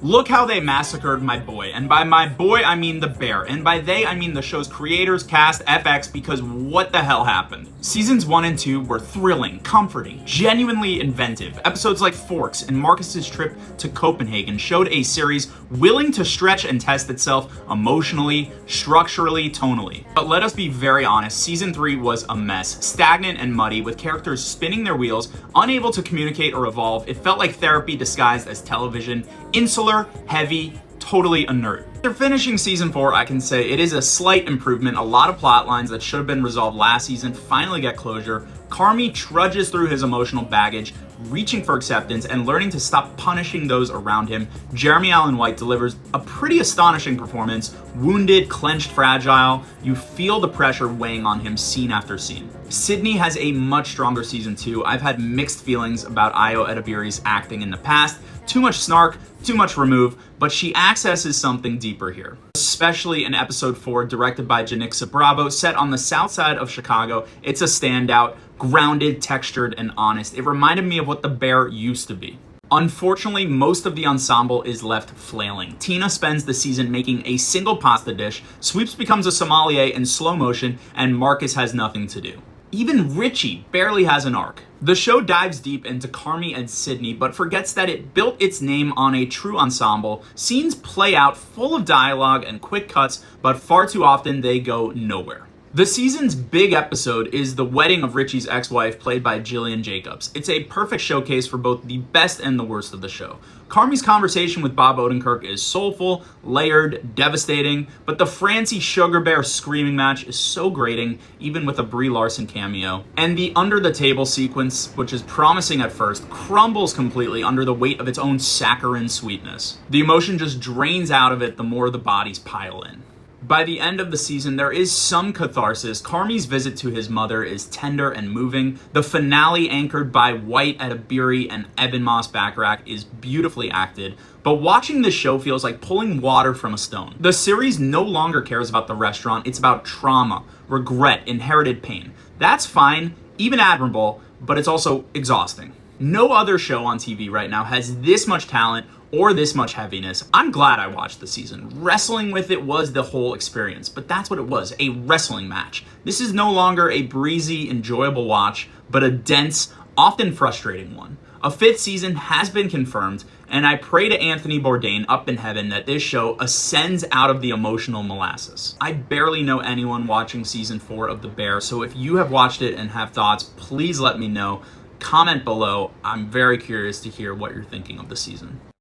Look how they massacred my boy. And by my boy, I mean the bear. And by they, I mean the show's creators, cast, FX, because what the hell happened? Seasons 1 and 2 were thrilling, comforting, genuinely inventive. Episodes like Forks and Marcus's trip to Copenhagen showed a series willing to stretch and test itself emotionally, structurally, tonally. But let us be very honest, Season 3 was a mess, stagnant and muddy, with characters spinning their wheels, unable to communicate or evolve. It felt like therapy disguised as television, insular, heavy, totally inert. After finishing Season 4, I can say it is a slight improvement. A lot of plot lines that should have been resolved last season finally get closure. Carmy trudges through his emotional baggage, reaching for acceptance and learning to stop punishing those around him. Jeremy Allen White delivers a pretty astonishing performance. Wounded, clenched, fragile. You feel the pressure weighing on him scene after scene. Sydney has a much stronger Season 2. I've had mixed feelings about Ayo Edebiri's acting in the past. Too much snark, too much remove, but she accesses something deeper here. Especially in episode 4, directed by Janicza Bravo, set on the south side of Chicago. It's a standout, grounded, textured, and honest. It reminded me of what The Bear used to be. Unfortunately, most of the ensemble is left flailing. Tina spends the season making a single pasta dish, Sweeps becomes a sommelier in slow motion, and Marcus has nothing to do. Even Richie barely has an arc. The show dives deep into Carmy and Sydney, but forgets that it built its name on a true ensemble. Scenes play out full of dialogue and quick cuts, but far too often they go nowhere. The season's big episode is the wedding of Richie's ex-wife, played by Jillian Jacobs. It's a perfect showcase for both the best and the worst of the show. Carmy's conversation with Bob Odenkirk is soulful, layered, devastating, but the Francie Sugar Bear screaming match is so grating, even with a Brie Larson cameo. And the under-the-table sequence, which is promising at first, crumbles completely under the weight of its own saccharine sweetness. The emotion just drains out of it the more the bodies pile in. By the end of the season, there is some catharsis. Carmy's visit to his mother is tender and moving. The finale, anchored by White Edebiri and Ebon Moss-Bachrach, is beautifully acted. But watching this show feels like pulling water from a stone. The series no longer cares about the restaurant. It's about trauma, regret, inherited pain. That's fine, even admirable, but it's also exhausting. No other show on TV right now has this much talent or this much heaviness. I'm glad I watched the season. Wrestling with it was the whole experience, but that's what it was, a wrestling match. This is no longer a breezy, enjoyable watch, but a dense, often frustrating one. A 5th season has been confirmed, and I pray to Anthony Bourdain up in heaven that this show ascends out of the emotional molasses. I barely know anyone watching Season 4 of The Bear, so if you have watched it and have thoughts, please let me know. Comment below. I'm very curious to hear what you're thinking of the season.